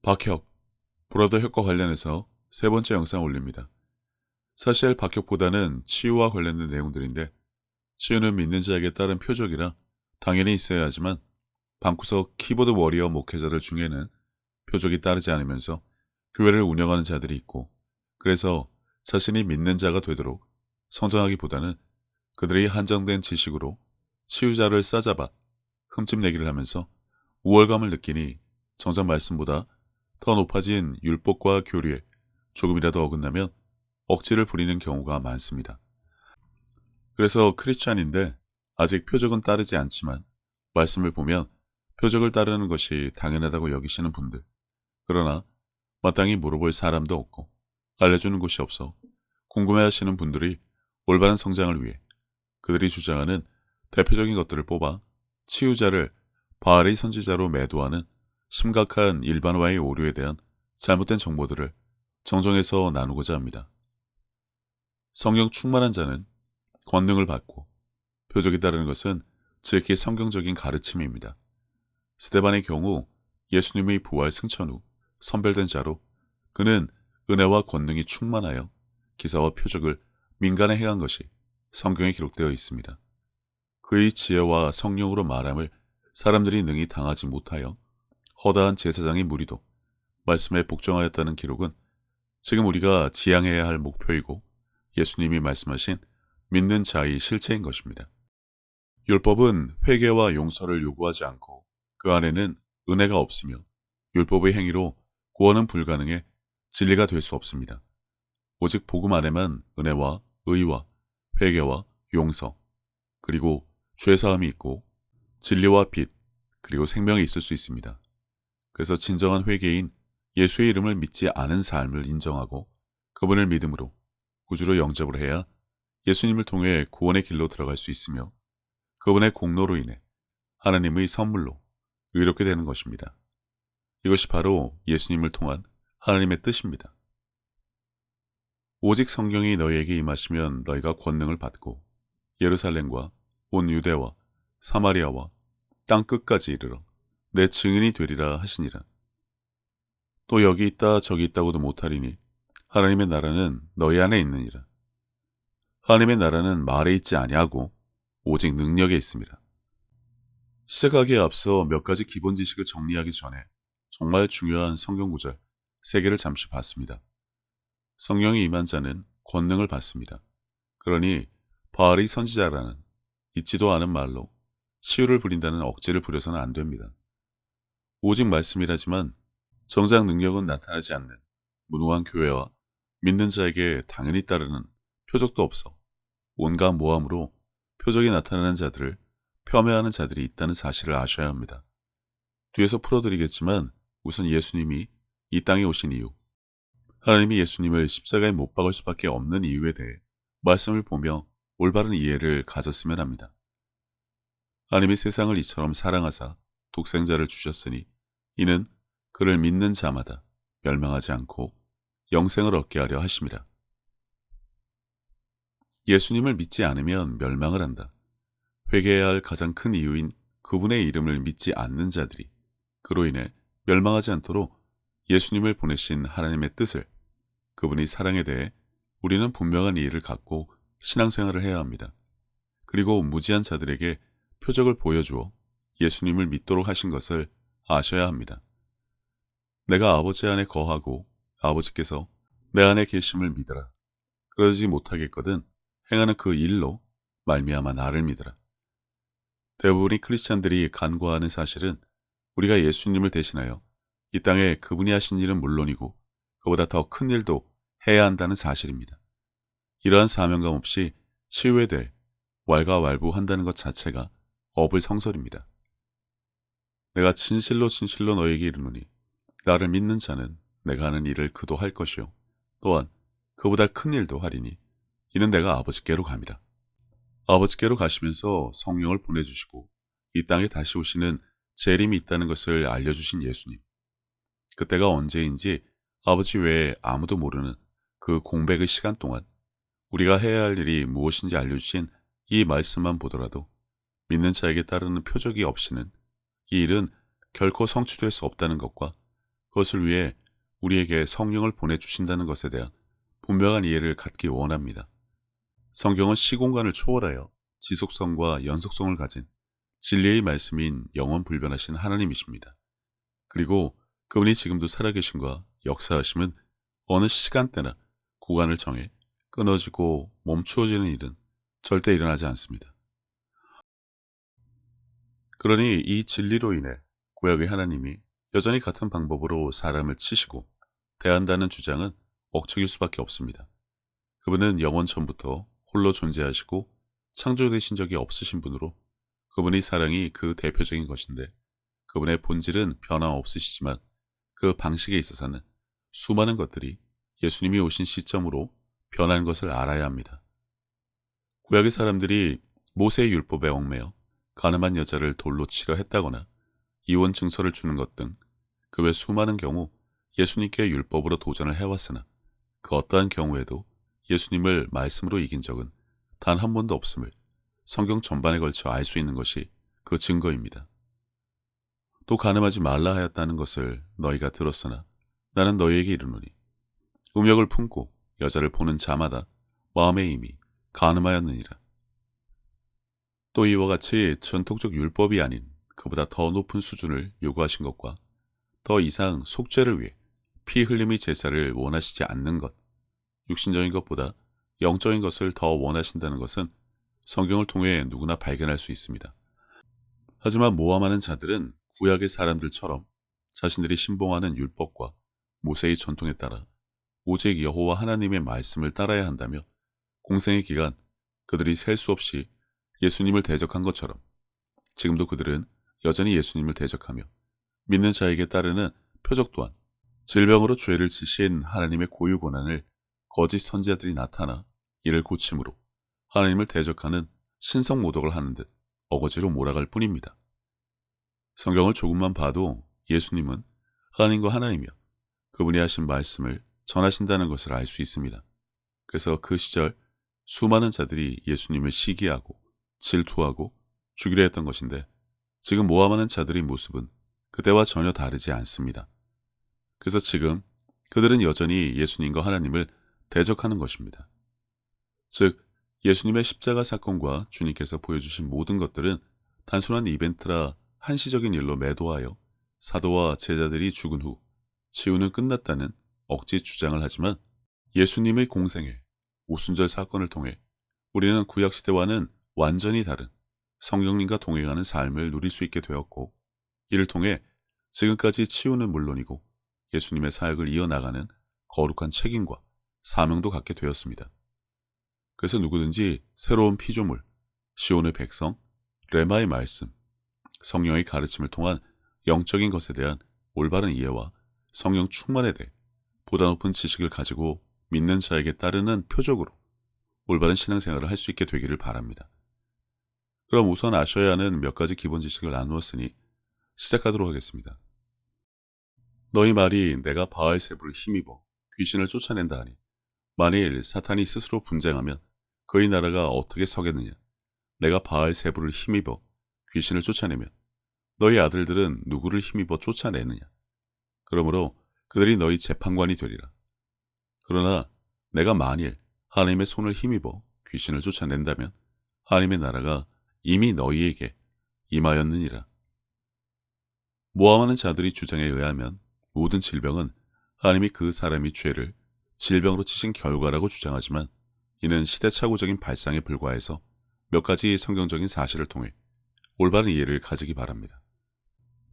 박혁, 브라더 혁과 관련해서 세 번째 영상 올립니다. 사실 박혁보다는 치유와 관련된 내용들인데 치유는 믿는 자에게 따른 표적이라 당연히 있어야 하지만 방구석 키보드 워리어 목회자들 중에는 표적이 따르지 않으면서 교회를 운영하는 자들이 있고 그래서 자신이 믿는 자가 되도록 성장하기보다는 그들이 한정된 지식으로 치유자를 싸잡아 흠집내기를 하면서 우월감을 느끼니 정작 말씀보다 더 높아진 율법과 교리에 조금이라도 어긋나면 억지를 부리는 경우가 많습니다. 그래서 크리스찬인데 아직 표적은 따르지 않지만 말씀을 보면 표적을 따르는 것이 당연하다고 여기시는 분들, 그러나 마땅히 물어볼 사람도 없고 알려주는 곳이 없어 궁금해하시는 분들이 올바른 성장을 위해 그들이 주장하는 대표적인 것들을 뽑아 치유자를 바알의 선지자로 매도하는 심각한 일반화의 오류에 대한 잘못된 정보들을 정정해서 나누고자 합니다. 성령 충만한 자는 권능을 받고 표적이 따르는 것은 지극히 성경적인 가르침입니다. 스데반의 경우 예수님의 부활 승천 후 선별된 자로 그는 은혜와 권능이 충만하여 기사와 표적을 민간에 행한 것이 성경에 기록되어 있습니다. 그의 지혜와 성령으로 말함을 사람들이 능히 당하지 못하여 허다한 제사장의 무리도 말씀에 복종하였다는 기록은 지금 우리가 지향해야 할 목표이고 예수님이 말씀하신 믿는 자의 실체인 것입니다. 율법은 회개와 용서를 요구하지 않고 그 안에는 은혜가 없으며 율법의 행위로 구원은 불가능해 진리가 될 수 없습니다. 오직 복음 안에만 은혜와 의와 회개와 용서 그리고 죄사함이 있고 진리와 빛 그리고 생명이 있을 수 있습니다. 그래서 진정한 회개인 예수의 이름을 믿지 않은 삶을 인정하고 그분을 믿음으로 구주로 영접을 해야 예수님을 통해 구원의 길로 들어갈 수 있으며 그분의 공로로 인해 하나님의 선물로 의롭게 되는 것입니다. 이것이 바로 예수님을 통한 하나님의 뜻입니다. 오직 성경이 너희에게 임하시면 너희가 권능을 받고 예루살렘과 온 유대와 사마리아와 땅 끝까지 이르러 내 증인이 되리라 하시니라. 또 여기 있다 저기 있다고도 못하리니 하나님의 나라는 너희 안에 있느니라. 하나님의 나라는 말에 있지 아니하고 오직 능력에 있습니다. 시작하기에 앞서 몇 가지 기본 지식을 정리하기 전에 정말 중요한 성경 구절 3개를 잠시 봤습니다. 성령이 임한 자는 권능을 받습니다. 그러니 바알의 선지자라는 있지도 않은 말로 치유를 부린다는 억지를 부려서는 안 됩니다. 오직 말씀이라지만 정작 능력은 나타나지 않는 무능한 교회와 믿는 자에게 당연히 따르는 표적도 없어 온갖 모함으로 표적이 나타나는 자들을 폄훼하는 자들이 있다는 사실을 아셔야 합니다. 뒤에서 풀어드리겠지만 우선 예수님이 이 땅에 오신 이유, 하나님이 예수님을 십자가에 못 박을 수밖에 없는 이유에 대해 말씀을 보며 올바른 이해를 가졌으면 합니다. 하나님이 세상을 이처럼 사랑하사 독생자를 주셨으니 이는 그를 믿는 자마다 멸망하지 않고 영생을 얻게 하려 하심이라. 예수님을 믿지 않으면 멸망을 한다. 회개해야 할 가장 큰 이유인 그분의 이름을 믿지 않는 자들이 그로 인해 멸망하지 않도록 예수님을 보내신 하나님의 뜻을, 그분의 사랑에 대해 우리는 분명한 이해를 갖고 신앙생활을 해야 합니다. 그리고 무지한 자들에게 표적을 보여주어 예수님을 믿도록 하신 것을 아셔야 합니다. 내가 아버지 안에 거하고 아버지께서 내 안에 계심을 믿으라. 그러지 못하겠거든 행하는 그 일로 말미암아 나를 믿으라. 대부분의 크리스찬들이 간과하는 사실은 우리가 예수님을 대신하여 이 땅에 그분이 하신 일은 물론이고 그보다 더 큰 일도 해야 한다는 사실입니다. 이러한 사명감 없이 치유에 대해 왈가왈부한다는 것 자체가 어불성설입니다. 내가 진실로 너에게 이르노니 나를 믿는 자는 내가 하는 일을 그도 할 것이요 또한 그보다 큰 일도 하리니 이는 내가 아버지께로 감이라. 아버지께로 가시면서 성령을 보내주시고 이 땅에 다시 오시는 재림이 있다는 것을 알려주신 예수님. 그때가 언제인지 아버지 외에 아무도 모르는 그 공백의 시간 동안 우리가 해야 할 일이 무엇인지 알려주신 이 말씀만 보더라도 믿는 자에게 따르는 표적이 없이는 이 일은 결코 성취될 수 없다는 것과 그것을 위해 우리에게 성령을 보내주신다는 것에 대한 분명한 이해를 갖기 원합니다. 성경은 시공간을 초월하여 지속성과 연속성을 가진 진리의 말씀인 영원 불변하신 하나님이십니다. 그리고 그분이 지금도 살아계신과 역사하심은 어느 시간대나 구간을 정해 끊어지고 멈추어지는 일은 절대 일어나지 않습니다. 그러니 이 진리로 인해 구약의 하나님이 여전히 같은 방법으로 사람을 치시고 대한다는 주장은 억측일 수밖에 없습니다. 그분은 영원 전부터 홀로 존재하시고 창조되신 적이 없으신 분으로 그분의 사랑이 그 대표적인 것인데 그분의 본질은 변함없으시지만 그 방식에 있어서는 수많은 것들이 예수님이 오신 시점으로 변한 것을 알아야 합니다. 구약의 사람들이 모세의 율법에 얽매여 가늠한 여자를 돌로 치려 했다거나 이혼 증서를 주는 것 등 그 외 수많은 경우 예수님께 율법으로 도전을 해왔으나 그 어떠한 경우에도 예수님을 말씀으로 이긴 적은 단 한 번도 없음을 성경 전반에 걸쳐 알 수 있는 것이 그 증거입니다. 또 가늠하지 말라 하였다는 것을 너희가 들었으나 나는 너희에게 이르노니 음욕을 품고 여자를 보는 자마다 마음에 이미 가늠하였느니라. 또 이와 같이 전통적 율법이 아닌 그보다 더 높은 수준을 요구하신 것과 더 이상 속죄를 위해 피 흘림의 제사를 원하시지 않는 것, 육신적인 것보다 영적인 것을 더 원하신다는 것은 성경을 통해 누구나 발견할 수 있습니다. 하지만 모함하는 자들은 구약의 사람들처럼 자신들이 신봉하는 율법과 모세의 전통에 따라 오직 여호와 하나님의 말씀을 따라야 한다며 공생의 기간 그들이 셀 수 없이 예수님을 대적한 것처럼 지금도 그들은 여전히 예수님을 대적하며 믿는 자에게 따르는 표적 또한 질병으로 죄를 지신 하나님의 고유 권한을 거짓 선지자들이 나타나 이를 고침으로 하나님을 대적하는 신성 모독을 하는 듯 어거지로 몰아갈 뿐입니다. 성경을 조금만 봐도 예수님은 하나님과 하나이며 그분이 하신 말씀을 전하신다는 것을 알 수 있습니다. 그래서 그 시절 수많은 자들이 예수님을 시기하고 질투하고 죽이려 했던 것인데 지금 모함하는 자들의 모습은 그때와 전혀 다르지 않습니다. 그래서 지금 그들은 여전히 예수님과 하나님을 대적하는 것입니다. 즉 예수님의 십자가 사건과 주님께서 보여주신 모든 것들은 단순한 이벤트라 한시적인 일로 매도하여 사도와 제자들이 죽은 후 치유는 끝났다는 억지 주장을 하지만 예수님의 공생애, 오순절 사건을 통해 우리는 구약시대와는 완전히 다른 성령님과 동행하는 삶을 누릴 수 있게 되었고 이를 통해 지금까지 치유는 물론이고 예수님의 사역을 이어나가는 거룩한 책임과 사명도 갖게 되었습니다. 그래서 누구든지 새로운 피조물, 시온의 백성, 레마의 말씀, 성령의 가르침을 통한 영적인 것에 대한 올바른 이해와 성령 충만에 대해 보다 높은 지식을 가지고 믿는 자에게 따르는 표적으로 올바른 신앙생활을 할 수 있게 되기를 바랍니다. 그럼 우선 아셔야 하는 몇 가지 기본 지식을 나누었으니 시작하도록 하겠습니다. 너희 말이 내가 바알세불을 힘입어 귀신을 쫓아낸다 하니 만일 사탄이 스스로 분쟁하면 그의 나라가 어떻게 서겠느냐. 내가 바알세불을 힘입어 귀신을 쫓아내면 너희 아들들은 누구를 힘입어 쫓아내느냐. 그러므로 그들이 너희 재판관이 되리라. 그러나 내가 만일 하나님의 손을 힘입어 귀신을 쫓아낸다면 하나님의 나라가 이미 너희에게 임하였느니라. 모함하는 자들이 주장에 의하면 모든 질병은 하나님이 그 사람이 죄를 질병으로 치신 결과라고 주장하지만 이는 시대착오적인 발상에 불과해서 몇 가지 성경적인 사실을 통해 올바른 이해를 가지기 바랍니다.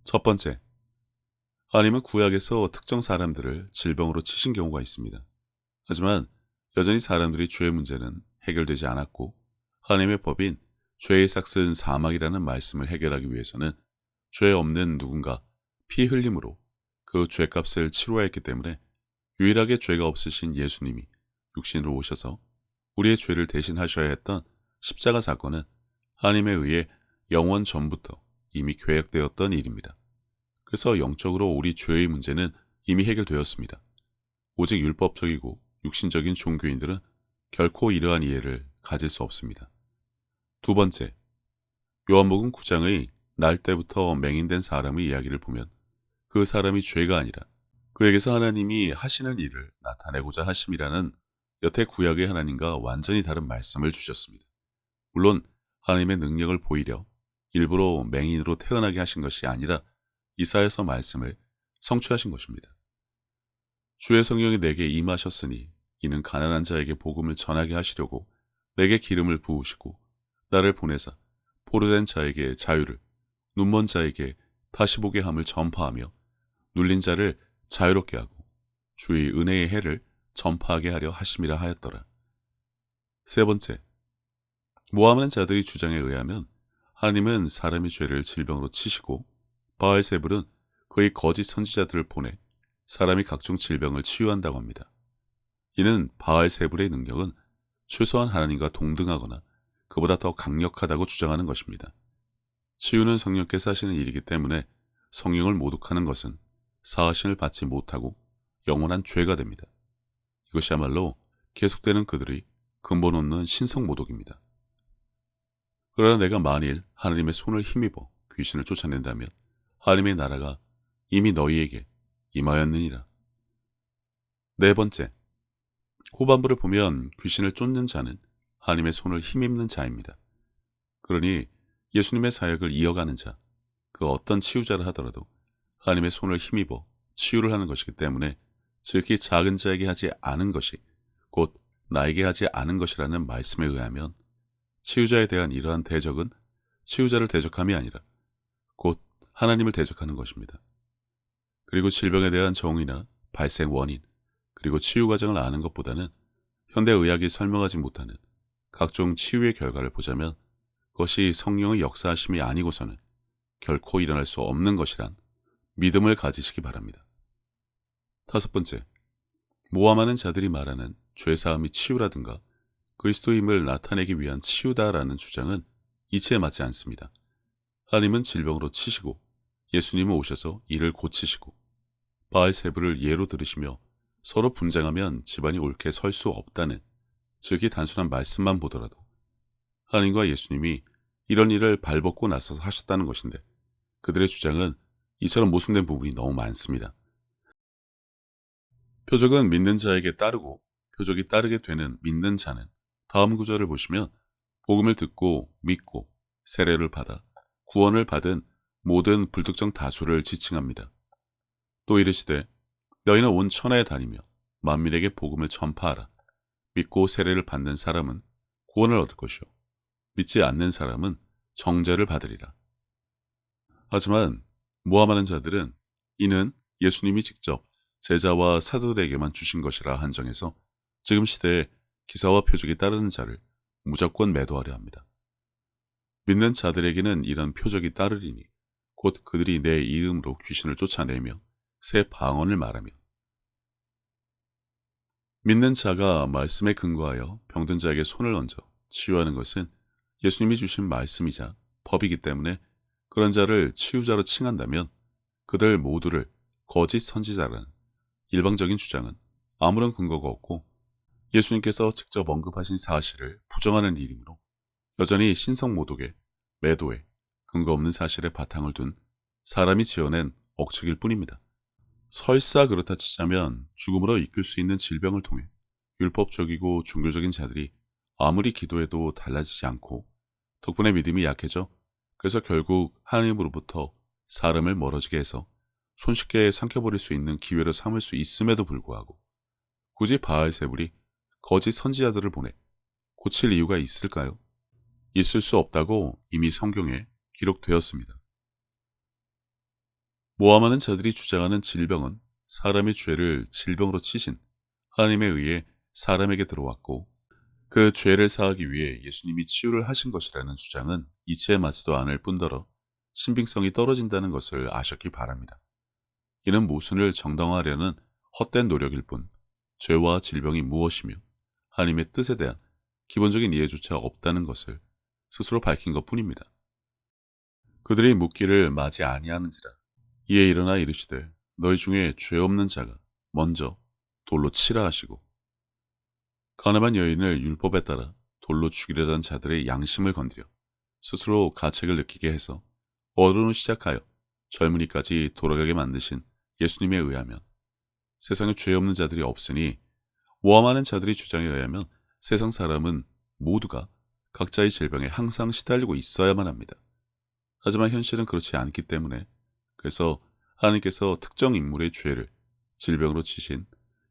첫 번째, 하나님은 구약에서 특정 사람들을 질병으로 치신 경우가 있습니다. 하지만 여전히 사람들이 죄의 문제는 해결되지 않았고 하나님의 법인 죄의 삭은 사망이라는 말씀을 해결하기 위해서는 죄 없는 누군가 피 흘림으로 그 죄값을 치러야 했기 때문에 유일하게 죄가 없으신 예수님이 육신으로 오셔서 우리의 죄를 대신하셔야 했던 십자가 사건은 하나님에 의해 영원 전부터 이미 계획되었던 일입니다. 그래서 영적으로 우리 죄의 문제는 이미 해결되었습니다. 오직 율법적이고 육신적인 종교인들은 결코 이러한 이해를 가질 수 없습니다. 두 번째, 요한복음 9장의 날 때부터 맹인된 사람의 이야기를 보면 그 사람이 죄가 아니라 그에게서 하나님이 하시는 일을 나타내고자 하심이라는 여태 구약의 하나님과 완전히 다른 말씀을 주셨습니다. 물론 하나님의 능력을 보이려 일부러 맹인으로 태어나게 하신 것이 아니라 이사야서 말씀을 성취하신 것입니다. 주의 성령이 내게 임하셨으니 이는 가난한 자에게 복음을 전하게 하시려고 내게 기름을 부으시고 나를 보내사 포로된 자에게 자유를, 눈먼 자에게 다시 보게 함을 전파하며 눌린 자를 자유롭게 하고 주의 은혜의 해를 전파하게 하려 하심이라 하였더라. 세 번째, 모함하는 자들의 주장에 의하면 하나님은 사람의 죄를 질병으로 치시고 바알세불은 그의 거짓 선지자들을 보내 사람이 각종 질병을 치유한다고 합니다. 이는 바알세불의 능력은 최소한 하나님과 동등하거나 그보다 더 강력하다고 주장하는 것입니다. 치유는 성령께서 하시는 일이기 때문에 성령을 모독하는 것은 사하심을 받지 못하고 영원한 죄가 됩니다. 이것이야말로 계속되는 그들의 근본 없는 신성 모독입니다. 그러나 내가 만일 하나님의 손을 힘입어 귀신을 쫓아낸다면 하나님의 나라가 이미 너희에게 임하였느니라. 네 번째, 후반부를 보면 귀신을 쫓는 자는 하나님의 손을 힘입는 자입니다. 그러니 예수님의 사역을 이어가는 자, 그 어떤 치유자를 하더라도 하나님의 손을 힘입어 치유를 하는 것이기 때문에 지극히 작은 자에게 하지 않은 것이 곧 나에게 하지 않은 것이라는 말씀에 의하면 치유자에 대한 이러한 대적은 치유자를 대적함이 아니라 곧 하나님을 대적하는 것입니다. 그리고 질병에 대한 정의나 발생 원인, 그리고 치유 과정을 아는 것보다는 현대의학이 설명하지 못하는 각종 치유의 결과를 보자면 그것이 성령의 역사하심이 아니고서는 결코 일어날 수 없는 것이란 믿음을 가지시기 바랍니다. 다섯 번째, 모함하는 자들이 말하는 죄사함이 치유라든가 그리스도임을 나타내기 위한 치유다라는 주장은 이치에 맞지 않습니다. 하나님은 질병으로 치시고 예수님은 오셔서 이를 고치시고 바알세불을 예로 들으시며 서로 분쟁하면 집안이 옳게 설 수 없다는 즉이 단순한 말씀만 보더라도 하나님과 예수님이 이런 일을 발벗고 나서서 하셨다는 것인데 그들의 주장은 이처럼 모순된 부분이 너무 많습니다. 표적은 믿는 자에게 따르고 표적이 따르게 되는 믿는 자는 다음 구절을 보시면 복음을 듣고 믿고 세례를 받아 구원을 받은 모든 불특정 다수를 지칭합니다. 또 이르시되 너희는 온 천하에 다니며 만민에게 복음을 전파하라. 믿고 세례를 받는 사람은 구원을 얻을 것이요 믿지 않는 사람은 정죄를 받으리라. 하지만 모함하는 자들은 이는 예수님이 직접 제자와 사도들에게만 주신 것이라 한정해서 지금 시대에 기사와 표적이 따르는 자를 무조건 매도하려 합니다. 믿는 자들에게는 이런 표적이 따르리니 곧 그들이 내 이름으로 귀신을 쫓아내며 새 방언을 말하며 믿는 자가 말씀에 근거하여 병든 자에게 손을 얹어 치유하는 것은 예수님이 주신 말씀이자 법이기 때문에 그런 자를 치유자로 칭한다면 그들 모두를 거짓 선지자라는 일방적인 주장은 아무런 근거가 없고 예수님께서 직접 언급하신 사실을 부정하는 일이므로 여전히 신성모독에 매도에 근거 없는 사실에 바탕을 둔 사람이 지어낸 억측일 뿐입니다. 설사 그렇다 치자면 죽음으로 이끌 수 있는 질병을 통해 율법적이고 종교적인 자들이 아무리 기도해도 달라지지 않고 덕분에 믿음이 약해져 그래서 결국 하나님으로부터 사람을 멀어지게 해서 손쉽게 삼켜버릴 수 있는 기회로 삼을 수 있음에도 불구하고 굳이 바알세불이 거짓 선지자들을 보내 고칠 이유가 있을까요? 있을 수 없다고 이미 성경에 기록되었습니다. 모함하는 자들이 주장하는 질병은 사람의 죄를 질병으로 치신 하나님에 의해 사람에게 들어왔고 그 죄를 사하기 위해 예수님이 치유를 하신 것이라는 주장은 이치에 맞지도 않을 뿐더러 신빙성이 떨어진다는 것을 아셨기 바랍니다. 이는 모순을 정당화하려는 헛된 노력일 뿐 죄와 질병이 무엇이며 하나님의 뜻에 대한 기본적인 이해조차 없다는 것을 스스로 밝힌 것뿐입니다. 그들이 묻기를 마지 아니하는지라 이에 일어나 이르시되 너희 중에 죄 없는 자가 먼저 돌로 치라 하시고 가늠한 여인을 율법에 따라 돌로 죽이려던 자들의 양심을 건드려 스스로 가책을 느끼게 해서 어른으로 시작하여 젊은이까지 돌아가게 만드신 예수님에 의하면 세상에 죄 없는 자들이 없으니 모함하는 자들의 주장에 의하면 세상 사람은 모두가 각자의 질병에 항상 시달리고 있어야만 합니다. 하지만 현실은 그렇지 않기 때문에 그래서 하나님께서 특정 인물의 죄를 질병으로 치신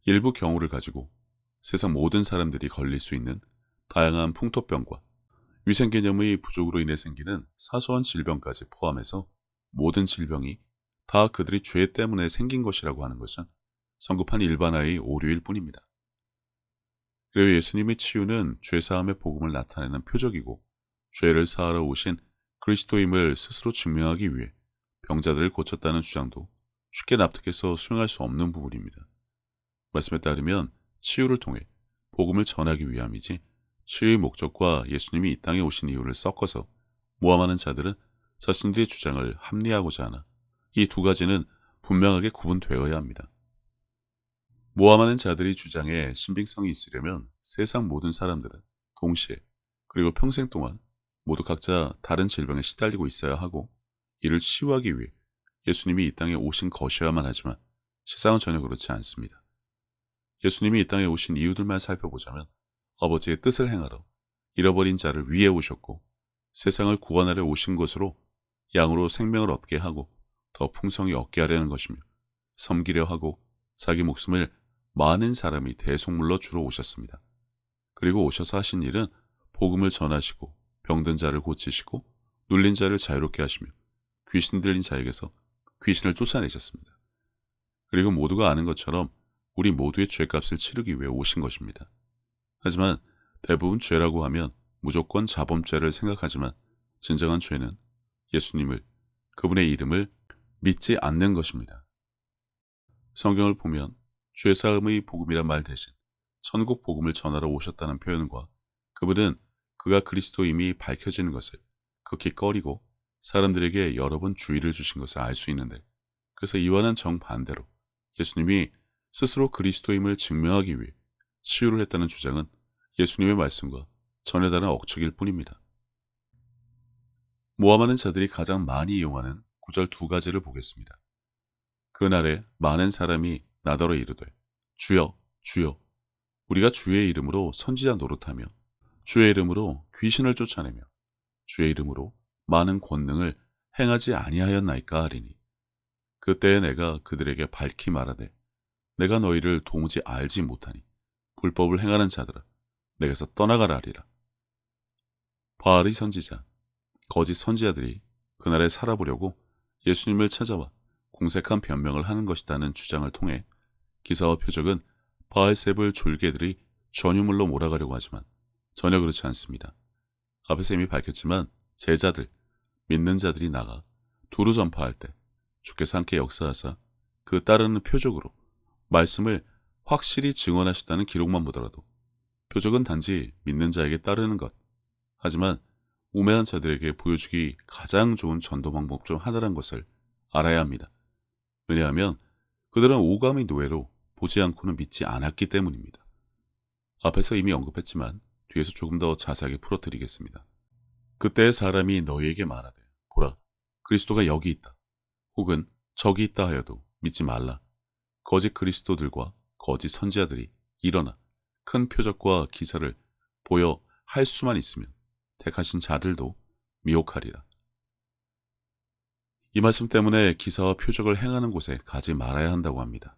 일부 경우를 가지고 세상 모든 사람들이 걸릴 수 있는 다양한 풍토병과 위생 개념의 부족으로 인해 생기는 사소한 질병까지 포함해서 모든 질병이 다 그들의 죄 때문에 생긴 것이라고 하는 것은 성급한 일반화의 오류일 뿐입니다. 그리고 예수님의 치유는 죄사함의 복음을 나타내는 표적이고 죄를 사하러 오신 그리스도임을 스스로 증명하기 위해 병자들을 고쳤다는 주장도 쉽게 납득해서 수용할 수 없는 부분입니다. 말씀에 따르면 치유를 통해 복음을 전하기 위함이지 치유의 목적과 예수님이 이 땅에 오신 이유를 섞어서 모함하는 자들은 자신들의 주장을 합리화하고자 하나 이 두 가지는 분명하게 구분되어야 합니다. 모함하는 자들의 주장에 신빙성이 있으려면 세상 모든 사람들은 동시에 그리고 평생 동안 모두 각자 다른 질병에 시달리고 있어야 하고 이를 치유하기 위해 예수님이 이 땅에 오신 것이어야만 하지만 세상은 전혀 그렇지 않습니다. 예수님이 이 땅에 오신 이유들만 살펴보자면 아버지의 뜻을 행하러 잃어버린 자를 위해 오셨고 세상을 구원하려 오신 것으로 양으로 생명을 얻게 하고 더 풍성히 얻게 하려는 것이며 섬기려 하고 자기 목숨을 많은 사람이 대속물로 주러 오셨습니다. 그리고 오셔서 하신 일은 복음을 전하시고 병든 자를 고치시고 눌린 자를 자유롭게 하시며 귀신 들린 자에게서 귀신을 쫓아내셨습니다. 그리고 모두가 아는 것처럼 우리 모두의 죄값을 치르기 위해 오신 것입니다. 하지만 대부분 죄라고 하면 무조건 자범죄를 생각하지만 진정한 죄는 예수님을, 그분의 이름을 믿지 않는 것입니다. 성경을 보면 죄사함의 복음이란 말 대신 천국 복음을 전하러 오셨다는 표현과 그분은 그가 그리스도임이 밝혀지는 것을 극히 꺼리고 사람들에게 여러 번 주의를 주신 것을 알 수 있는데 그래서 이와는 정반대로 예수님이 스스로 그리스도임을 증명하기 위해 치유를 했다는 주장은 예수님의 말씀과 전혀 다른 억측일 뿐입니다. 모함하는 자들이 가장 많이 이용하는 구절 두 가지를 보겠습니다. 그날에 많은 사람이 나더러 이르되 주여 주여 우리가 주의 이름으로 선지자 노릇하며 주의 이름으로 귀신을 쫓아내며 주의 이름으로 많은 권능을 행하지 아니하였나이까 하리니 그때에 내가 그들에게 밝히 말하되 내가 너희를 도무지 알지 못하니 불법을 행하는 자들아 내게서 떠나가라 하리라. 바알의 선지자, 거짓 선지자들이 그날에 살아보려고 예수님을 찾아와 공색한 변명을 하는 것이라는 주장을 통해 기사와 표적은 바알세불 졸개들이 전유물로 몰아가려고 하지만 전혀 그렇지 않습니다. 앞에서 이미 밝혔지만 제자들, 믿는 자들이 나가 두루 전파할 때 주께서 함께 역사하사 그 따르는 표적으로 말씀을 확실히 증언하셨다는 기록만 보더라도 표적은 단지 믿는 자에게 따르는 것. 하지만 우매한 자들에게 보여주기 가장 좋은 전도 방법 중 하나란 것을 알아야 합니다. 왜냐하면 그들은 오감의 노예로 보지 않고는 믿지 않았기 때문입니다. 앞에서 이미 언급했지만 뒤에서 조금 더 자세하게 풀어드리겠습니다. 그때의 사람이 너희에게 말하되 보라 그리스도가 여기 있다. 혹은 저기 있다 하여도 믿지 말라. 거짓 그리스도들과 거짓 선지자들이 일어나 큰 표적과 기사를 보여 할 수만 있으면 택하신 자들도 미혹하리라. 이 말씀 때문에 기사와 표적을 행하는 곳에 가지 말아야 한다고 합니다.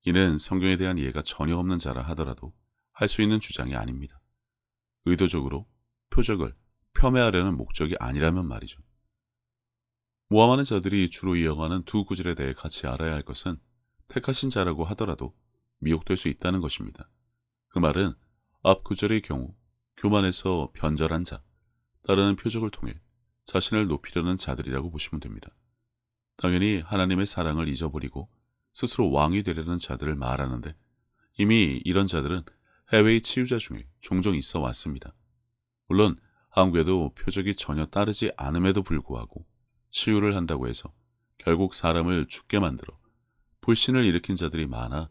이는 성경에 대한 이해가 전혀 없는 자라 하더라도 할 수 있는 주장이 아닙니다. 의도적으로 표적을 폄훼하려는 목적이 아니라면 말이죠. 모함하는 자들이 주로 이용하는 두 구절에 대해 같이 알아야 할 것은 택하신 자라고 하더라도 미혹될 수 있다는 것입니다. 그 말은 앞 구절의 경우 교만해서 변절한 자, 따르는 표적을 통해 자신을 높이려는 자들이라고 보시면 됩니다. 당연히 하나님의 사랑을 잊어버리고 스스로 왕이 되려는 자들을 말하는데 이미 이런 자들은 해외의 치유자 중에 종종 있어 왔습니다. 물론 한국에도 표적이 전혀 따르지 않음에도 불구하고 치유를 한다고 해서 결국 사람을 죽게 만들어 불신을 일으킨 자들이 많아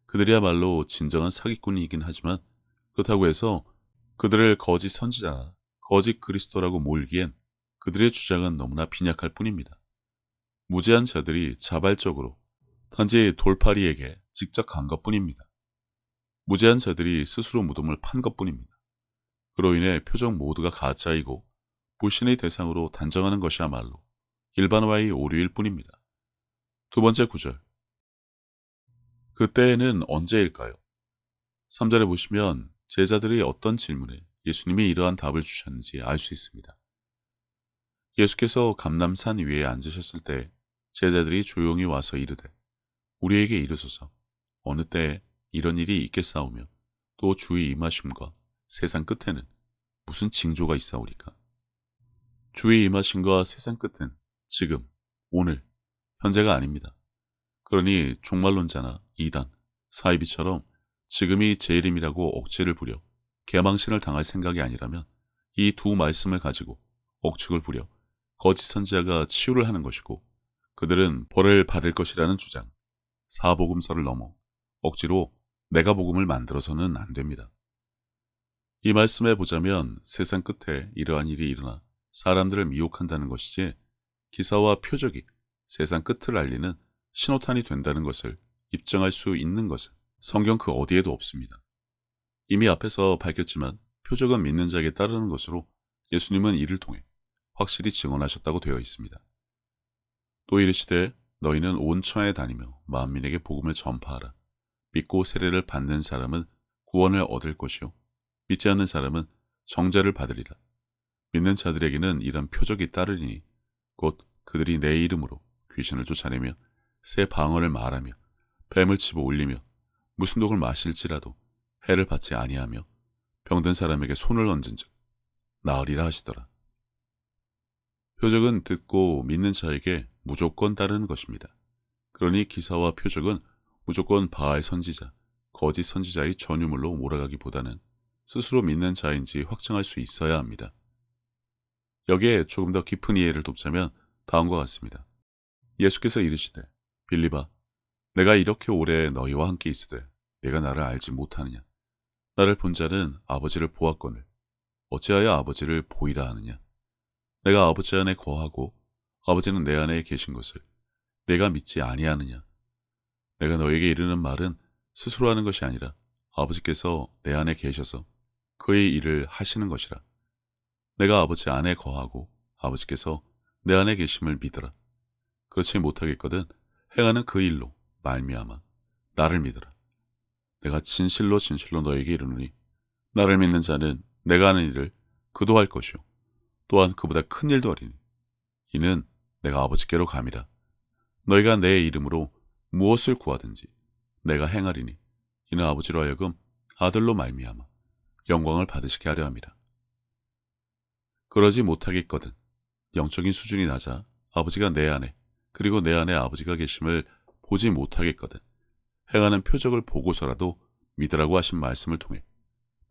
그들이야말로 진정한 사기꾼이긴 하지만 그렇다고 해서 그들을 거짓 선지자나 거짓 그리스도라고 몰기엔 그들의 주장은 너무나 빈약할 뿐입니다. 무지한 자들이 자발적으로 단지 돌팔이에게 직접 간 것뿐입니다. 무죄한 자들이 스스로 무덤을 판 것뿐입니다. 그로 인해 표적 모두가 가짜이고 불신의 대상으로 단정하는 것이야말로 일반화의 오류일 뿐입니다. 두 번째 구절. 그때에는 언제일까요? 3절에 보시면 제자들이 어떤 질문에 예수님이 이러한 답을 주셨는지 알 수 있습니다. 예수께서 감람산 위에 앉으셨을 때 제자들이 조용히 와서 이르되 우리에게 이르소서 어느 때에 이런 일이 있겠사오며 또 주의 임하심과 세상 끝에는 무슨 징조가 있사오리까? 주의 임하심과 세상 끝은 지금, 오늘, 현재가 아닙니다. 그러니 종말론자나 이단, 사이비처럼 지금이 제일임이라고 억지를 부려 개망신을 당할 생각이 아니라면 이 두 말씀을 가지고 억측을 부려 거짓 선지자가 치유를 하는 것이고 그들은 벌을 받을 것이라는 주장, 사복음서를 넘어 억지로 내가 복음을 만들어서는 안 됩니다. 이 말씀에 보자면 세상 끝에 이러한 일이 일어나 사람들을 미혹한다는 것이지 기사와 표적이 세상 끝을 알리는 신호탄이 된다는 것을 입증할 수 있는 것은 성경 그 어디에도 없습니다. 이미 앞에서 밝혔지만 표적은 믿는 자에게 따르는 것으로 예수님은 이를 통해 확실히 증언하셨다고 되어 있습니다. 또 이르시되 너희는 온 천하에 다니며 만민에게 복음을 전파하라. 믿고 세례를 받는 사람은 구원을 얻을 것이요 믿지 않는 사람은 정죄를 받으리라. 믿는 자들에게는 이런 표적이 따르리니 곧 그들이 내 이름으로 귀신을 쫓아내며 새 방언을 말하며 뱀을 집어 올리며 무슨 독을 마실지라도 해를 받지 아니하며 병든 사람에게 손을 얹은즉 나으리라 하시더라. 표적은 듣고 믿는 자에게 무조건 따르는 것입니다. 그러니 기사와 표적은 무조건 바알 선지자, 거짓 선지자의 전유물로 몰아가기보다는 스스로 믿는 자인지 확증할 수 있어야 합니다. 여기에 조금 더 깊은 이해를 돕자면 다음과 같습니다. 예수께서 이르시되 빌립아 내가 이렇게 오래 너희와 함께 있으되 내가 나를 알지 못하느냐. 나를 본 자는 아버지를 보았거늘 어찌하여 아버지를 보이라 하느냐. 내가 아버지 안에 거하고 아버지는 내 안에 계신 것을 내가 믿지 아니하느냐. 내가 너에게 이르는 말은 스스로 하는 것이 아니라 아버지께서 내 안에 계셔서 그의 일을 하시는 것이라. 내가 아버지 안에 거하고 아버지께서 내 안에 계심을 믿으라. 그렇지 못하겠거든 행하는 그 일로 말미암아 나를 믿으라. 내가 진실로 진실로 너에게 이르노니 나를 믿는 자는 내가 하는 일을 그도 할 것이요 또한 그보다 큰 일도 하리니 이는 내가 아버지께로 감이라. 너희가 내 이름으로 무엇을 구하든지 내가 행하리니 이는 아버지로 하여금 아들로 말미암아 영광을 받으시게 하려 함이라. 그러지 못하겠거든 영적인 수준이 낮아 아버지가 내 안에 그리고 내 안에 아버지가 계심을 보지 못하겠거든 행하는 표적을 보고서라도 믿으라고 하신 말씀을 통해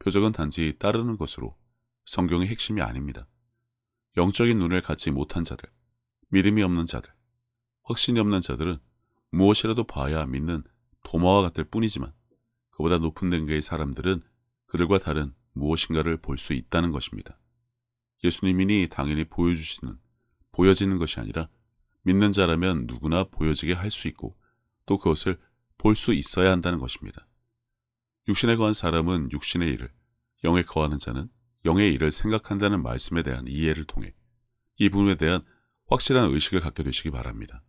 표적은 단지 따르는 것으로 성경의 핵심이 아닙니다. 영적인 눈을 갖지 못한 자들, 믿음이 없는 자들, 확신이 없는 자들은 무엇이라도 봐야 믿는 도마와 같을 뿐이지만 그보다 높은 등급의 사람들은 그들과 다른 무엇인가를 볼 수 있다는 것입니다. 예수님이니 당연히 보여지는 것이 아니라 믿는 자라면 누구나 보여지게 할 수 있고 또 그것을 볼 수 있어야 한다는 것입니다. 육신에 거한 사람은 육신의 일을, 영에 거하는 자는 영의 일을 생각한다는 말씀에 대한 이해를 통해 이 부분에 대한 확실한 의식을 갖게 되시기 바랍니다.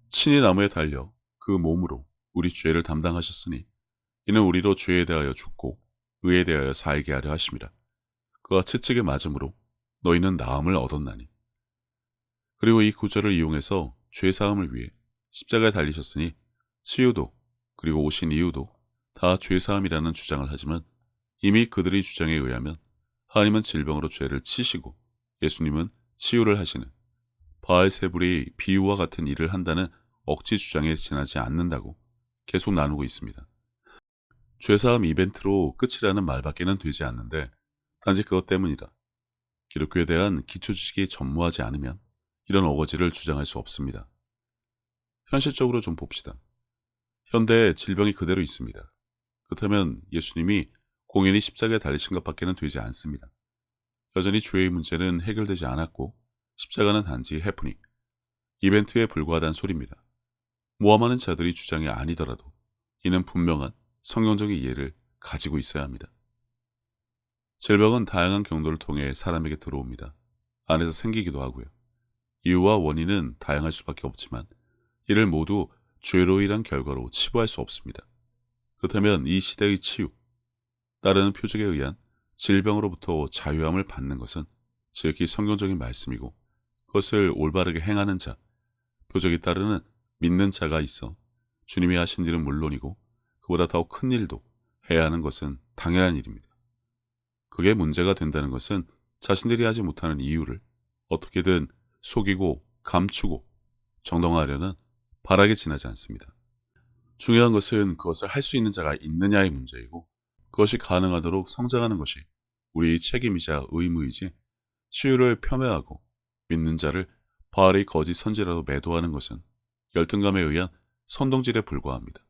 친히 나무에 달려 그 몸으로 우리 죄를 담당하셨으니 이는 우리도 죄에 대하여 죽고 의에 대하여 살게 하려 하심이라. 그가 채찍에 맞음으로 너희는 나음을 얻었나니. 그리고 이 구절을 이용해서 죄사함을 위해 십자가에 달리셨으니 치유도 그리고 오신 이유도 다 죄사함이라는 주장을 하지만 이미 그들의 주장에 의하면 하나님은 질병으로 죄를 치시고 예수님은 치유를 하시는 바알세불이 비유와 같은 일을 한다는 억지 주장에 지나지 않는다고 계속 나누고 있습니다. 죄사함 이벤트로 끝이라는 말밖에는 되지 않는데 단지 그것 때문이다. 기독교에 대한 기초 지식이 전무하지 않으면 이런 어거지를 주장할 수 없습니다. 현실적으로 좀 봅시다. 현대에 질병이 그대로 있습니다. 그렇다면 예수님이 공연히 십자가에 달리신 것밖에는 되지 않습니다. 여전히 죄의 문제는 해결되지 않았고 십자가는 단지 해프닝, 이벤트에 불과하다는 소리입니다. 모함하는 자들이 주장이 아니더라도 이는 분명한 성경적인 이해를 가지고 있어야 합니다. 질병은 다양한 경로를 통해 사람에게 들어옵니다. 안에서 생기기도 하고요. 이유와 원인은 다양할 수밖에 없지만 이를 모두 죄로 인한 결과로 치부할 수 없습니다. 그렇다면 이 시대의 치유, 따르는 표적에 의한 질병으로부터 자유함을 받는 것은 지극히 성경적인 말씀이고 그것을 올바르게 행하는 자, 표적이 따르는 믿는 자가 있어 주님이 하신 일은 물론이고 그보다 더 큰 일도 해야 하는 것은 당연한 일입니다. 그게 문제가 된다는 것은 자신들이 하지 못하는 이유를 어떻게든 속이고 감추고 정당화하려는 발악에 지나지 않습니다. 중요한 것은 그것을 할 수 있는 자가 있느냐의 문제이고 그것이 가능하도록 성장하는 것이 우리의 책임이자 의무이지 치유를 폄훼하고 믿는 자를 바알의 거짓 선지라도 매도하는 것은 열등감에 의한 선동질에 불과합니다.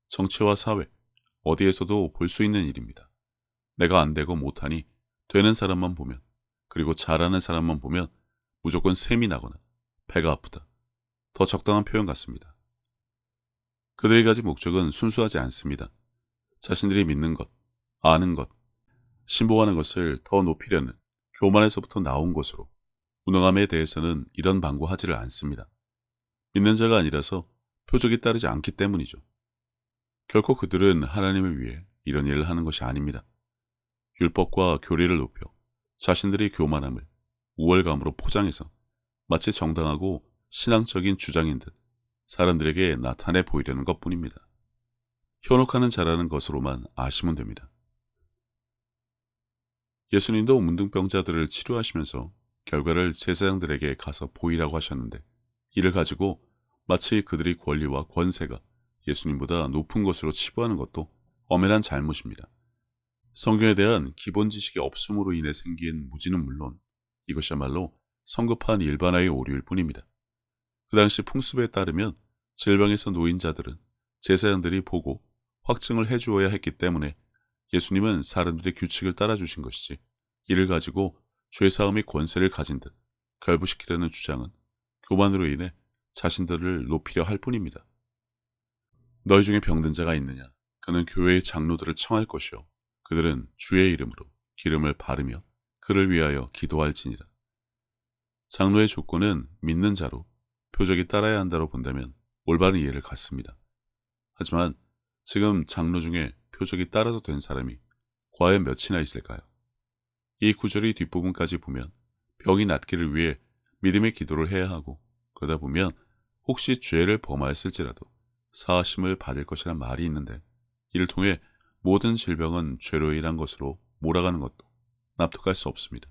정치와 사회, 어디에서도 볼 수 있는 일입니다. 내가 안 되고 못하니 되는 사람만 보면 그리고 잘하는 사람만 보면 무조건 셈이 나거나 배가 아프다. 더 적당한 표현 같습니다. 그들이 가진 목적은 순수하지 않습니다. 자신들이 믿는 것, 아는 것, 신봉하는 것을 더 높이려는 교만에서부터 나온 것으로 무능함에 대해서는 이런 방구하지를 않습니다. 믿는 자가 아니라서 표적이 따르지 않기 때문이죠. 결코 그들은 하나님을 위해 이런 일을 하는 것이 아닙니다. 율법과 교리를 높여 자신들의 교만함을 우월감으로 포장해서 마치 정당하고 신앙적인 주장인 듯 사람들에게 나타내 보이려는 것뿐입니다. 현혹하는 자라는 것으로만 아시면 됩니다. 예수님도 문둥병자들을 치료하시면서 결과를 제사장들에게 가서 보이라고 하셨는데 이를 가지고 마치 그들의 권리와 권세가 예수님보다 높은 것으로 치부하는 것도 엄연한 잘못입니다. 성경에 대한 기본 지식이 없음으로 인해 생긴 무지는 물론 이것이야말로 성급한 일반화의 오류일 뿐입니다. 그 당시 풍습에 따르면 질병에서 놓인 자들은 제사장들이 보고 확증을 해주어야 했기 때문에 예수님은 사람들의 규칙을 따라주신 것이지 이를 가지고 죄사함의 권세를 가진 듯 결부시키려는 주장은 교만으로 인해 자신들을 높이려 할 뿐입니다. 너희 중에 병든 자가 있느냐? 그는 교회의 장로들을 청할 것이요 그들은 주의 이름으로 기름을 바르며 그를 위하여 기도할지니라. 장로의 조건은 믿는 자로 표적이 따라야 한다고 본다면 올바른 이해를 갖습니다. 하지만 지금 장로 중에 표적이 따라서 된 사람이 과연 몇이나 있을까요? 이 구절의 뒷부분까지 보면 병이 낫기를 위해 믿음의 기도를 해야 하고 그러다 보면 혹시 죄를 범하였을지라도 사하심을 받을 것이란 말이 있는데 이를 통해 모든 질병은 죄로 인한 것으로 몰아가는 것도 납득할 수 없습니다.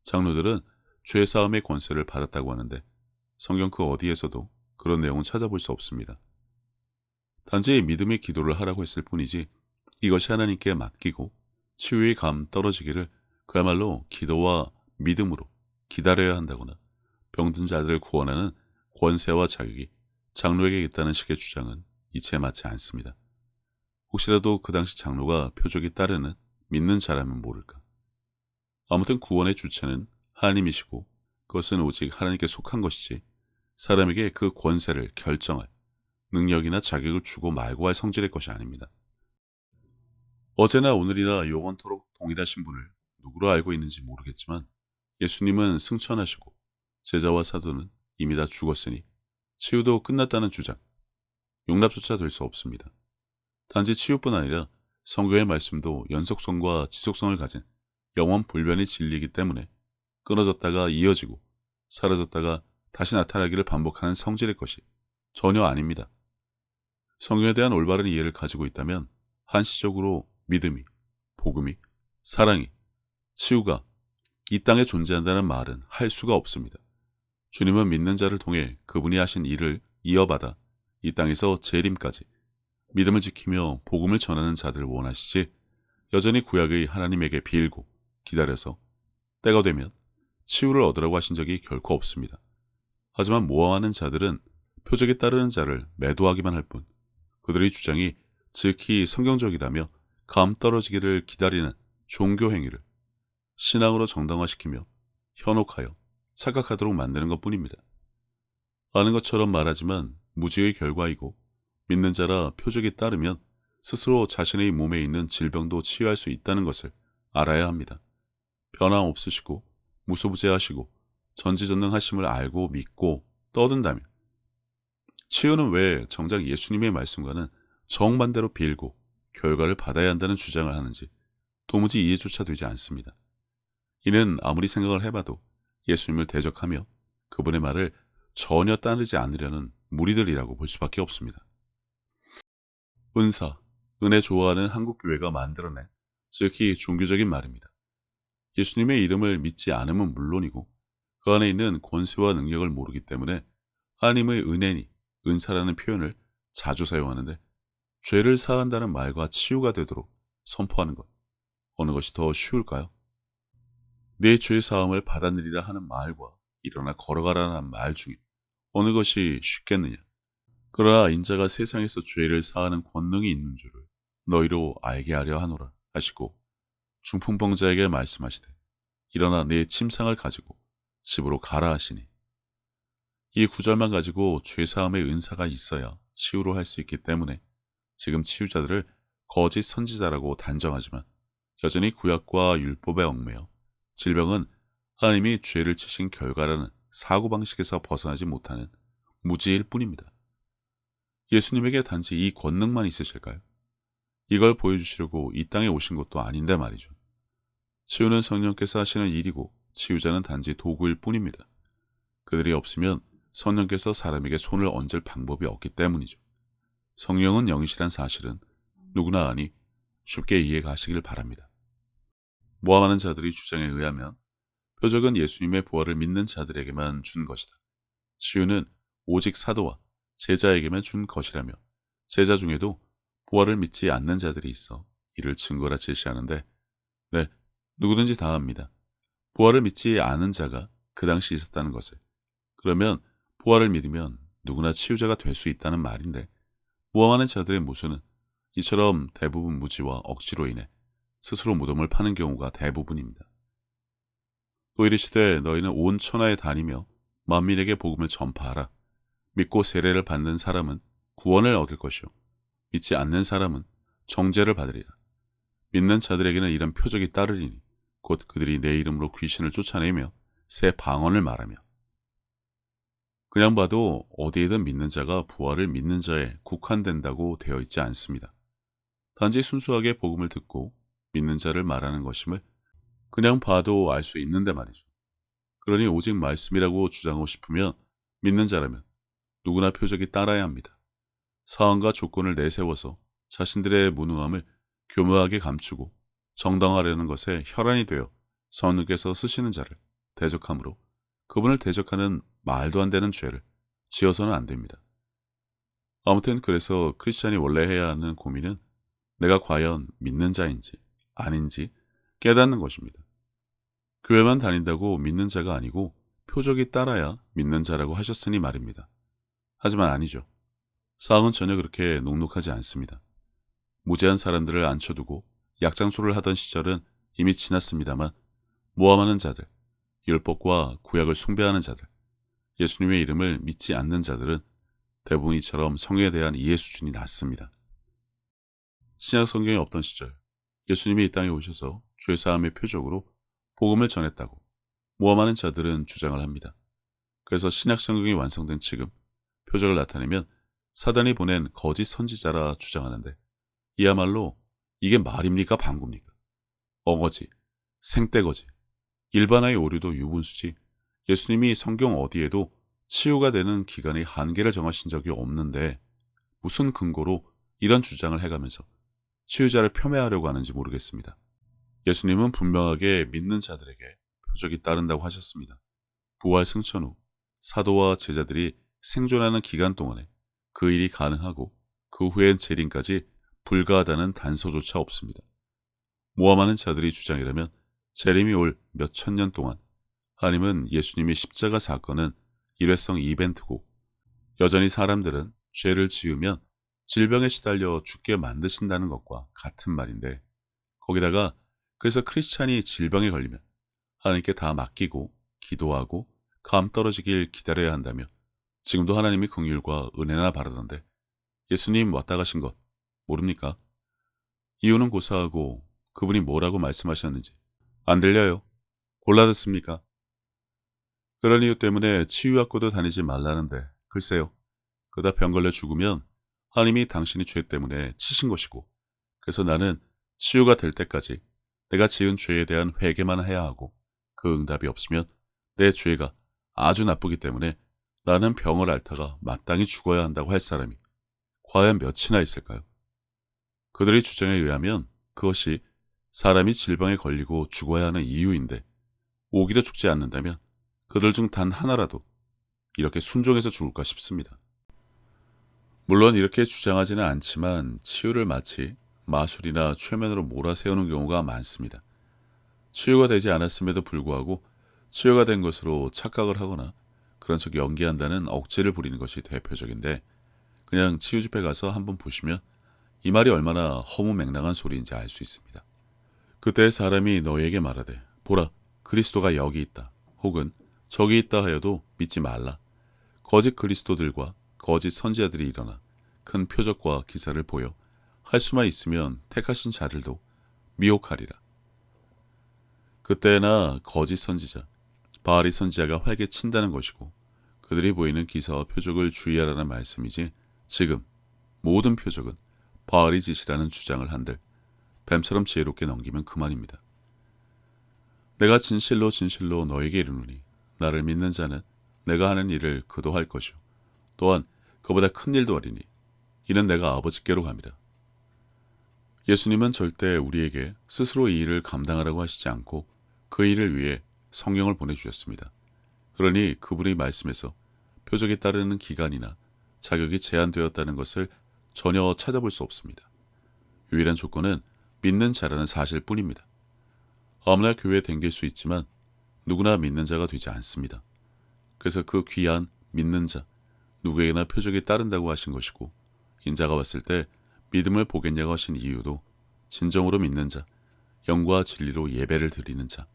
장로들은 죄사함의 권세를 받았다고 하는데 성경 그 어디에서도 그런 내용은 찾아볼 수 없습니다. 단지 믿음의 기도를 하라고 했을 뿐이지 이것이 하나님께 맡기고 치유의 감 떨어지기를 그야말로 기도와 믿음으로 기다려야 한다거나 병든 자들을 구원하는 권세와 자격이 장로에게 있다는 식의 주장은 이치에 맞지 않습니다. 혹시라도 그 당시 장로가 표적이 따르는 믿는 자라면 모를까. 아무튼 구원의 주체는 하나님이시고 그것은 오직 하나님께 속한 것이지 사람에게 그 권세를 결정할 능력이나 자격을 주고 말고 할 성질의 것이 아닙니다. 어제나 오늘이나 영원토록 동일하신 분을 누구로 알고 있는지 모르겠지만 예수님은 승천하시고 제자와 사도는 이미 다 죽었으니 치유도 끝났다는 주장, 용납조차 될 수 없습니다. 단지 치유뿐 아니라 성경의 말씀도 연속성과 지속성을 가진 영원 불변의 진리이기 때문에 끊어졌다가 이어지고 사라졌다가 다시 나타나기를 반복하는 성질의 것이 전혀 아닙니다. 성경에 대한 올바른 이해를 가지고 있다면 한시적으로 믿음이, 복음이, 사랑이, 치유가 이 땅에 존재한다는 말은 할 수가 없습니다. 주님은 믿는 자를 통해 그분이 하신 일을 이어받아 이 땅에서 재림까지 믿음을 지키며 복음을 전하는 자들을 원하시지 여전히 구약의 하나님에게 빌고 기다려서 때가 되면 치유를 얻으라고 하신 적이 결코 없습니다. 하지만 모함하는 자들은 표적에 따르는 자를 매도하기만 할 뿐 그들의 주장이 지극히 성경적이라며 감 떨어지기를 기다리는 종교 행위를 신앙으로 정당화시키며 현혹하여 착각하도록 만드는 것뿐입니다. 아는 것처럼 말하지만 무지의 결과이고 믿는 자라 표적이 따르면 스스로 자신의 몸에 있는 질병도 치유할 수 있다는 것을 알아야 합니다. 변함없으시고 무소부재하시고 전지전능하심을 알고 믿고 떠든다면 치유는 왜 정작 예수님의 말씀과는 정반대로 빌고 결과를 받아야 한다는 주장을 하는지 도무지 이해조차 되지 않습니다. 이는 아무리 생각을 해봐도 예수님을 대적하며 그분의 말을 전혀 따르지 않으려는 무리들이라고 볼 수밖에 없습니다. 은사, 은혜 좋아하는 한국교회가 만들어낸 지극히 종교적인 말입니다. 예수님의 이름을 믿지 않음은 물론이고 그 안에 있는 권세와 능력을 모르기 때문에 하나님의 은혜니 은사라는 표현을 자주 사용하는데 죄를 사한다는 말과 치유가 되도록 선포하는 것, 어느 것이 더 쉬울까요? 내 죄 사함을 받아들이라 하는 말과 일어나 걸어가라는 말 중에 어느 것이 쉽겠느냐? 그러나 인자가 세상에서 죄를 사하는 권능이 있는 줄을 너희로 알게 하려 하노라 하시고 중풍병자에게 말씀하시되 일어나 네 침상을 가지고 집으로 가라 하시니 이 구절만 가지고 죄사함의 은사가 있어야 치유로 할 수 있기 때문에 지금 치유자들을 거짓 선지자라고 단정하지만 여전히 구약과 율법에 얽매여 질병은 하나님이 죄를 치신 결과라는 사고방식에서 벗어나지 못하는 무지일 뿐입니다. 예수님에게 단지 이 권능만 있으실까요? 이걸 보여주시려고 이 땅에 오신 것도 아닌데 말이죠. 치유는 성령께서 하시는 일이고 치유자는 단지 도구일 뿐입니다. 그들이 없으면 성령께서 사람에게 손을 얹을 방법이 없기 때문이죠. 성령은 영이시란 사실은 누구나 아니 쉽게 이해가시길 바랍니다. 모함하는 자들이 주장에 의하면 표적은 예수님의 부활을 믿는 자들에게만 준 것이다. 치유는 오직 사도와 제자에게만 준 것이라며 제자 중에도 부활을 믿지 않는 자들이 있어 이를 증거라 제시하는데 네, 누구든지 다 압니다. 부활을 믿지 않은 자가 그 당시 있었다는 것을. 그러면 부활을 믿으면 누구나 치유자가 될 수 있다는 말인데 모함하는 자들의 모순은 이처럼 대부분 무지와 억지로 인해 스스로 무덤을 파는 경우가 대부분입니다. 또 이르시되 너희는 온 천하에 다니며 만민에게 복음을 전파하라. 믿고 세례를 받는 사람은 구원을 얻을 것이요 믿지 않는 사람은 정죄를 받으리라. 믿는 자들에게는 이런 표적이 따르리니 곧 그들이 내 이름으로 귀신을 쫓아내며 새 방언을 말하며. 그냥 봐도 어디에든 믿는 자가 부활을 믿는 자에 국한된다고 되어 있지 않습니다. 단지 순수하게 복음을 듣고 믿는 자를 말하는 것임을 그냥 봐도 알 수 있는데 말이죠. 그러니 오직 말씀이라고 주장하고 싶으면 믿는 자라면 누구나 표적이 따라야 합니다. 사항과 조건을 내세워서 자신들의 무능함을 교묘하게 감추고 정당화하려는 것에 혈안이 되어 성령께서 쓰시는 자를 대적함으로 그분을 대적하는 말도 안 되는 죄를 지어서는 안 됩니다. 아무튼 그래서 크리스찬이 원래 해야 하는 고민은 내가 과연 믿는 자인지 아닌지 깨닫는 것입니다. 교회만 다닌다고 믿는 자가 아니고 표적이 따라야 믿는 자라고 하셨으니 말입니다. 하지만 아니죠. 사항은 전혀 그렇게 녹록하지 않습니다. 무죄한 사람들을 앉혀두고 약장수를 하던 시절은 이미 지났습니다만 모함하는 자들, 율법과 구약을 숭배하는 자들, 예수님의 이름을 믿지 않는 자들은 대부분 이처럼 성에 대한 이해 수준이 낮습니다. 신약 성경에 없던 시절 예수님이 이 땅에 오셔서 죄사함의 표적으로 복음을 전했다고 모함하는 자들은 주장을 합니다. 그래서 신약 성경이 완성된 지금 표적을 나타내면 사단이 보낸 거짓 선지자라 주장하는데 이야말로 이게 말입니까 방구입니까? 엉어지, 생떼거지, 일반화의 오류도 유분수지 예수님이 성경 어디에도 치유가 되는 기간의 한계를 정하신 적이 없는데 무슨 근거로 이런 주장을 해가면서 치유자를 폄훼하려고 하는지 모르겠습니다. 예수님은 분명하게 믿는 자들에게 표적이 따른다고 하셨습니다. 부활 승천 후 사도와 제자들이 생존하는 기간 동안에 그 일이 가능하고 그 후엔 재림까지 불가하다는 단서조차 없습니다. 모함하는 자들이 주장이라면 재림이 올 몇천 년 동안 하나님은 예수님의 십자가 사건은 일회성 이벤트고 여전히 사람들은 죄를 지으면 질병에 시달려 죽게 만드신다는 것과 같은 말인데 거기다가 그래서 크리스찬이 질병에 걸리면 하나님께 다 맡기고 기도하고 감 떨어지길 기다려야 한다며 지금도 하나님이 긍휼과 은혜나 바라던데 예수님 왔다 가신 것 모릅니까? 이유는 고사하고 그분이 뭐라고 말씀하셨는지 안 들려요. 골라 듣습니까? 그런 이유 때문에 치유학교도 다니지 말라는데 글쎄요. 그러다 병 걸려 죽으면 하나님이 당신이 죄 때문에 치신 것이고 그래서 나는 치유가 될 때까지 내가 지은 죄에 대한 회개만 해야 하고 그 응답이 없으면 내 죄가 아주 나쁘기 때문에 나는 병을 앓다가 마땅히 죽어야 한다고 할 사람이 과연 몇이나 있을까요? 그들의 주장에 의하면 그것이 사람이 질병에 걸리고 죽어야 하는 이유인데 오기로 죽지 않는다면 그들 중 단 하나라도 이렇게 순종해서 죽을까 싶습니다. 물론 이렇게 주장하지는 않지만 치유를 마치 마술이나 최면으로 몰아세우는 경우가 많습니다. 치유가 되지 않았음에도 불구하고 치유가 된 것으로 착각을 하거나 그런 척 연기한다는 억지를 부리는 것이 대표적인데 그냥 치유 집회 가서 한번 보시면 이 말이 얼마나 허무맹랑한 소리인지 알 수 있습니다. 그때 사람이 너에게 말하되 보라 그리스도가 여기 있다 혹은 저기 있다 하여도 믿지 말라. 거짓 그리스도들과 거짓 선지자들이 일어나 큰 표적과 기사를 보여 할 수만 있으면 택하신 자들도 미혹하리라. 그때나 거짓 선지자, 바알이 선지자가 활개 친다는 것이고 그들이 보이는 기사와 표적을 주의하라는 말씀이지 지금 모든 표적은 바알이 짓이라는 주장을 한들 뱀처럼 지혜롭게 넘기면 그만입니다. 내가 진실로 진실로 너에게 이르노니 나를 믿는 자는 내가 하는 일을 그도 할 것이요 또한 그보다 큰 일도 하리니 이는 내가 아버지께로 갑니다. 예수님은 절대 우리에게 스스로 이 일을 감당하라고 하시지 않고 그 일을 위해 성령을 보내주셨습니다. 그러니 그분의 말씀에서 표적에 따르는 기간이나 자격이 제한되었다는 것을 전혀 찾아볼 수 없습니다. 유일한 조건은 믿는 자라는 사실 뿐입니다. 아무나 교회에 댕길 수 있지만 누구나 믿는 자가 되지 않습니다. 그래서 그 귀한 믿는 자, 누구에게나 표적이 따른다고 하신 것이고 인자가 왔을 때 믿음을 보겠냐고 하신 이유도 진정으로 믿는 자, 영과 진리로 예배를 드리는 자,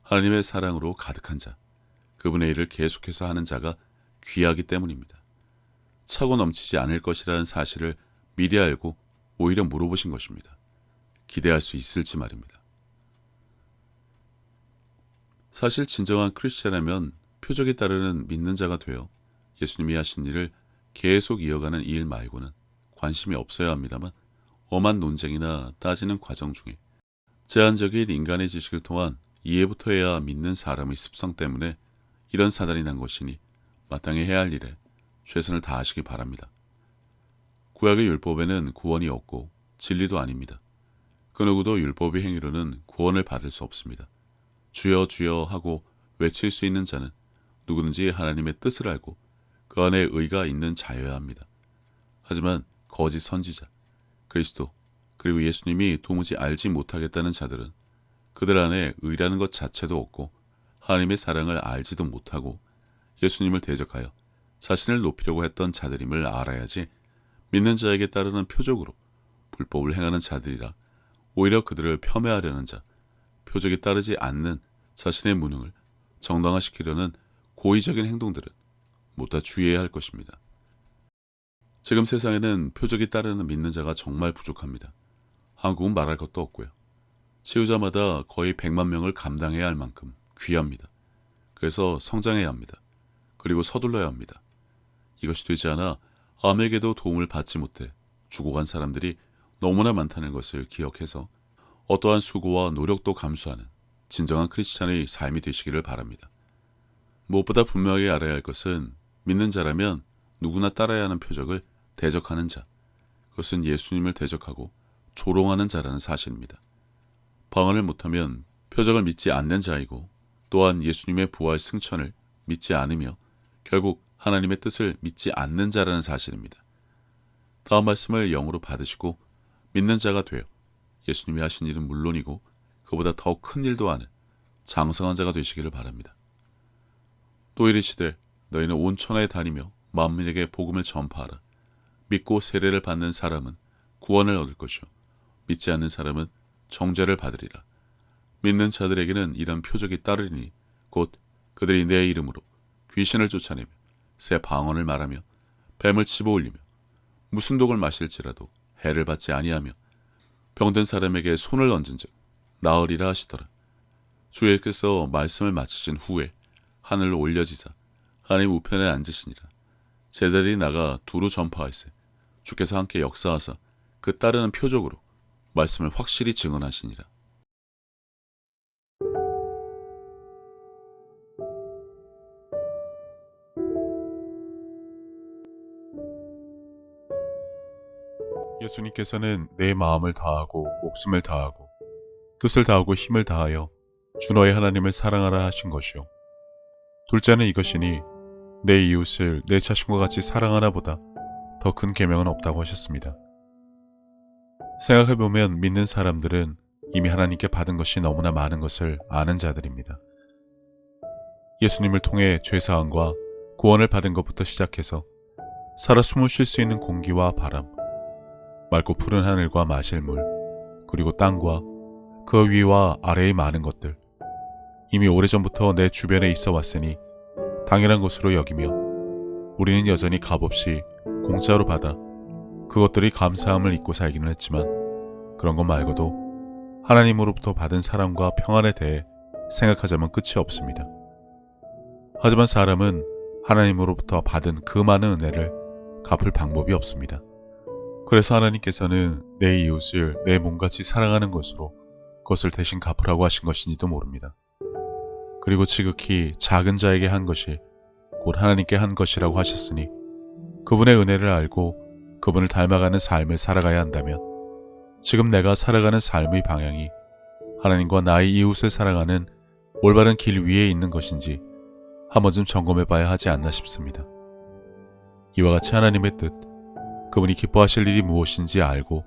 하나님의 사랑으로 가득한 자, 그분의 일을 계속해서 하는 자가 귀하기 때문입니다. 차고 넘치지 않을 것이라는 사실을 미리 알고 오히려 물어보신 것입니다. 기대할 수 있을지 말입니다. 사실 진정한 크리스찬이라면 표적에 따르는 믿는 자가 되어 예수님이 하신 일을 계속 이어가는 일 말고는 관심이 없어야 합니다만 엄한 논쟁이나 따지는 과정 중에 제한적인 인간의 지식을 통한 이해부터 해야 믿는 사람의 습성 때문에 이런 사단이 난 것이니 마땅히 해야 할 일에 최선을 다하시기 바랍니다. 구약의 율법에는 구원이 없고 진리도 아닙니다. 그 누구도 율법의 행위로는 구원을 받을 수 없습니다. 주여 주여 하고 외칠 수 있는 자는 누구든지 하나님의 뜻을 알고 그 안에 의가 있는 자여야 합니다. 하지만 거짓 선지자, 그리스도, 그리고 예수님이 도무지 알지 못하겠다는 자들은 그들 안에 의라는 것 자체도 없고 하나님의 사랑을 알지도 못하고 예수님을 대적하여 자신을 높이려고 했던 자들임을 알아야지 믿는 자에게 따르는 표적으로 불법을 행하는 자들이라 오히려 그들을 폄훼하려는 자, 표적에 따르지 않는 자신의 무능을 정당화시키려는 고의적인 행동들은 모두 주의해야 할 것입니다. 지금 세상에는 표적이 따르는 믿는 자가 정말 부족합니다. 한국은 말할 것도 없고요. 치유자마다 거의 100만 명을 감당해야 할 만큼 귀합니다. 그래서 성장해야 합니다. 그리고 서둘러야 합니다. 이것이 되지 않아 암에게도 도움을 받지 못해 죽어간 사람들이 너무나 많다는 것을 기억해서 어떠한 수고와 노력도 감수하는 진정한 크리스찬의 삶이 되시기를 바랍니다. 무엇보다 분명하게 알아야 할 것은 믿는 자라면 누구나 따라야 하는 표적을 대적하는 자, 그것은 예수님을 대적하고 조롱하는 자라는 사실입니다. 방언을 못하면 표적을 믿지 않는 자이고 또한 예수님의 부활 승천을 믿지 않으며 결국 하나님의 뜻을 믿지 않는 자라는 사실입니다. 다음 말씀을 영으로 받으시고 믿는 자가 되어 예수님이 하신 일은 물론이고 그보다 더 큰 일도 하는 장성한 자가 되시기를 바랍니다. 또 이르시되 너희는 온 천하에 다니며 만민에게 복음을 전파하라. 믿고 세례를 받는 사람은 구원을 얻을 것이요 믿지 않는 사람은 정죄를 받으리라. 믿는 자들에게는 이런 표적이 따르리니 곧 그들이 내 이름으로 귀신을 쫓아내며 새 방언을 말하며 뱀을 집어 올리며 무슨 독을 마실지라도 해를 받지 아니하며 병든 사람에게 손을 얹은즉 나으리라 하시더라. 주예께서 말씀을 마치신 후에 하늘로 올려지사 하나님 우편에 앉으시니라. 제자들이 나가 두루 전파하세 주께서 함께 역사하사 그 따르는 표적으로 말씀을 확실히 증언하시니라. 예수님께서는 내 마음을 다하고 목숨을 다하고 뜻을 다하고 힘을 다하여 주 너의 하나님을 사랑하라 하신 것이요. 둘째는 이것이니 내 이웃을 내 자신과 같이 사랑하나 보다 더 큰 계명은 없다고 하셨습니다. 생각해보면 믿는 사람들은 이미 하나님께 받은 것이 너무나 많은 것을 아는 자들입니다. 예수님을 통해 죄사함과 구원을 받은 것부터 시작해서 살아 숨을 쉴 수 있는 공기와 바람, 맑고 푸른 하늘과 마실 물, 그리고 땅과 그 위와 아래의 많은 것들, 이미 오래전부터 내 주변에 있어 왔으니 당연한 것으로 여기며 우리는 여전히 값없이 공짜로 받아 그것들이 감사함을 잊고 살기는 했지만 그런 것 말고도 하나님으로부터 받은 사랑과 평안에 대해 생각하자면 끝이 없습니다. 하지만 사람은 하나님으로부터 받은 그 많은 은혜를 갚을 방법이 없습니다. 그래서 하나님께서는 내 이웃을 내 몸같이 사랑하는 것으로 그것을 대신 갚으라고 하신 것인지도 모릅니다. 그리고 지극히 작은 자에게 한 것이 곧 하나님께 한 것이라고 하셨으니 그분의 은혜를 알고 그분을 닮아가는 삶을 살아가야 한다면 지금 내가 살아가는 삶의 방향이 하나님과 나의 이웃을 사랑하는 올바른 길 위에 있는 것인지 한 번쯤 점검해 봐야 하지 않나 싶습니다. 이와 같이 하나님의 뜻, 그분이 기뻐하실 일이 무엇인지 알고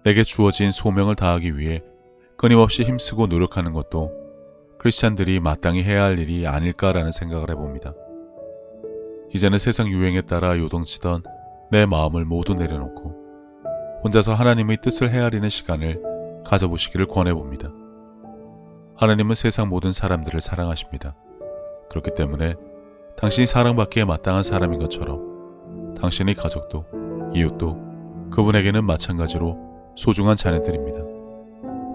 내게 주어진 소명을 다하기 위해 끊임없이 힘쓰고 노력하는 것도 크리스찬들이 마땅히 해야 할 일이 아닐까라는 생각을 해봅니다. 이제는 세상 유행에 따라 요동치던 내 마음을 모두 내려놓고 혼자서 하나님의 뜻을 헤아리는 시간을 가져보시기를 권해봅니다. 하나님은 세상 모든 사람들을 사랑하십니다. 그렇기 때문에 당신이 사랑받기에 마땅한 사람인 것처럼 당신의 가족도 이웃도 그분에게는 마찬가지로 소중한 자녀들입니다.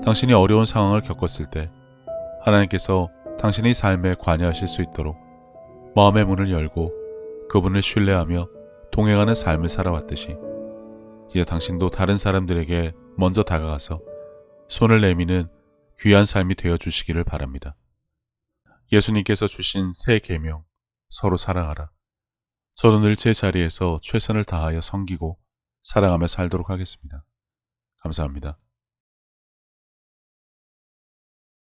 당신이 어려운 상황을 겪었을 때 하나님께서 당신의 삶에 관여하실 수 있도록 마음의 문을 열고 그분을 신뢰하며 동행하는 삶을 살아왔듯이 이제 당신도 다른 사람들에게 먼저 다가가서 손을 내미는 귀한 삶이 되어주시기를 바랍니다. 예수님께서 주신 새 계명, 서로 사랑하라. 저도 늘 제 자리에서 최선을 다하여 섬기고 사랑하며 살도록 하겠습니다. 감사합니다.